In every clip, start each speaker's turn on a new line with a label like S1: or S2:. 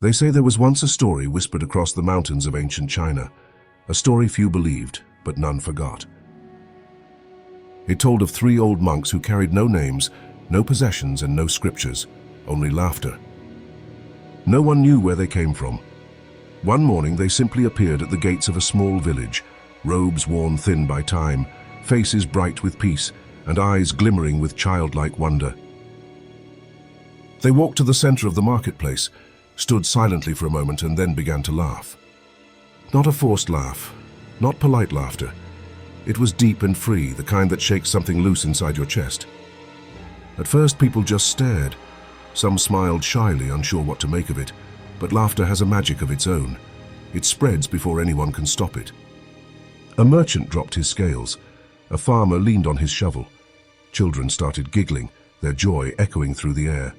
S1: They say there was once a story whispered across the mountains of ancient China, a story few believed, but none forgot. It told of three old monks who carried no names, no possessions, and no scriptures, only laughter. No one knew where they came from. One morning they simply appeared at the gates of a small village, robes worn thin by time, faces bright with peace, and eyes glimmering with childlike wonder. They walked to the center of the marketplace, stood silently for a moment, and then began to laugh. Not a forced laugh, not polite laughter. It was deep and free, the kind that shakes something loose inside your chest. At first people just stared. Some smiled shyly, unsure what to make of it, but laughter has a magic of its own. It spreads before anyone can stop it. A merchant dropped his scales. A farmer leaned on his shovel. Children started giggling, their joy echoing through the air.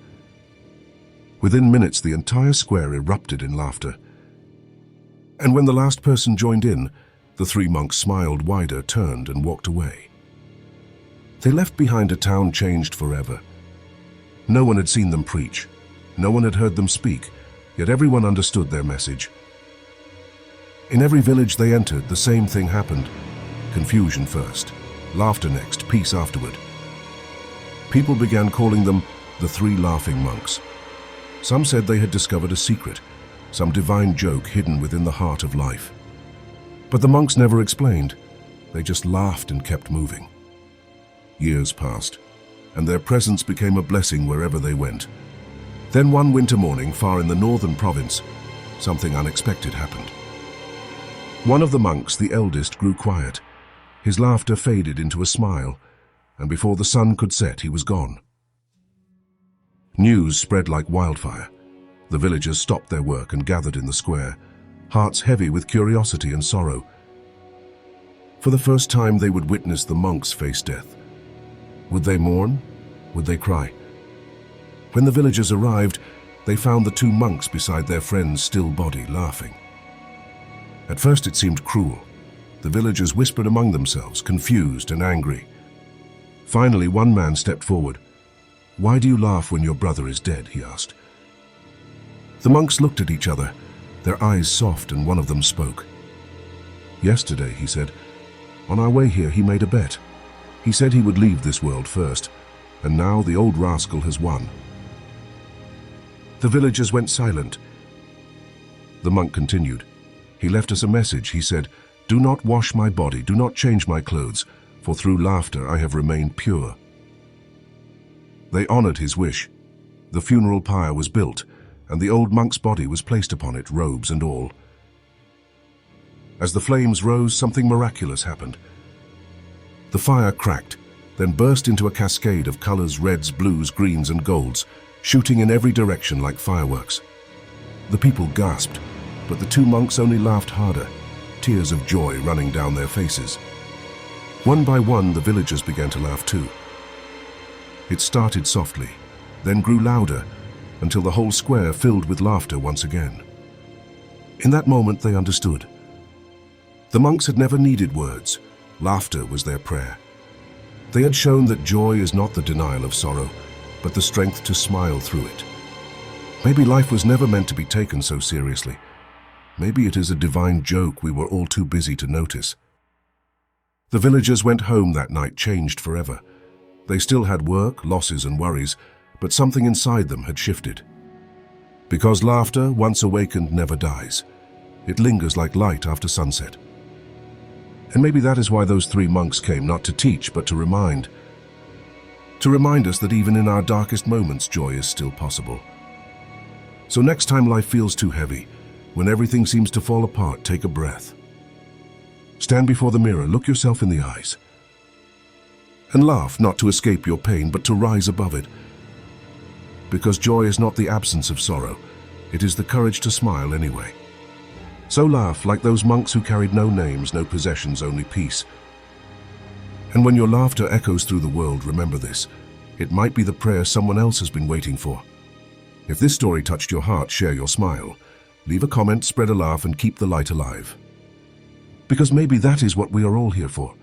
S1: Within minutes, the entire square erupted in laughter. And when the last person joined in, the three monks smiled wider, turned, and walked away. They left behind a town changed forever. No one had seen them preach. No one had heard them speak, yet everyone understood their message. In every village they entered, the same thing happened. Confusion first, laughter next, peace afterward. People began calling them the Three Laughing Monks. Some said they had discovered a secret, some divine joke hidden within the heart of life. But the monks never explained. They just laughed and kept moving. Years passed, and their presence became a blessing wherever they went. Then one winter morning, far in the northern province, something unexpected happened. One of the monks, the eldest, grew quiet. His laughter faded into a smile, and before the sun could set, he was gone. News spread like wildfire. The villagers stopped their work and gathered in the square, hearts heavy with curiosity and sorrow. For the first time, they would witness the monks face death. Would they mourn? Would they cry? When the villagers arrived, they found the two monks beside their friend's still body, laughing. At first it seemed cruel. The villagers whispered among themselves, confused and angry. Finally, one man stepped forward. "Why do you laugh when your brother is dead?" he asked. The monks looked at each other, their eyes soft, and one of them spoke. "Yesterday," he said, "on our way here he made a bet. He said he would leave this world first, and now the old rascal has won." The villagers went silent. The monk continued. "He left us a message. He said, 'Do not wash my body, do not change my clothes, for through laughter I have remained pure.'" They honored his wish. The funeral pyre was built, and the old monk's body was placed upon it, robes and all. As the flames rose, something miraculous happened. The fire cracked, then burst into a cascade of colors, reds, blues, greens, and golds, shooting in every direction like fireworks. The people gasped, but the two monks only laughed harder, tears of joy running down their faces. One by one, the villagers began to laugh too. It started softly, then grew louder, until the whole square filled with laughter once again. In that moment, they understood. The monks had never needed words. Laughter was their prayer. They had shown that joy is not the denial of sorrow, but the strength to smile through it. Maybe life was never meant to be taken so seriously. Maybe it is a divine joke we were all too busy to notice. The villagers went home that night changed forever. They still had work, losses, and worries, but something inside them had shifted. Because laughter, once awakened, never dies. It lingers like light after sunset. And maybe that is why those three monks came, not to teach, but to remind. To remind us that even in our darkest moments, joy is still possible. So next time life feels too heavy, when everything seems to fall apart, take a breath. Stand before the mirror, look yourself in the eyes. And laugh, not to escape your pain, but to rise above it. Because joy is not the absence of sorrow, it is the courage to smile anyway. So laugh like those monks who carried no names, no possessions, only peace. And when your laughter echoes through the world, remember this. It might be the prayer someone else has been waiting for. If this story touched your heart, share your smile. Leave a comment, spread a laugh, and keep the light alive. Because maybe that is what we are all here for.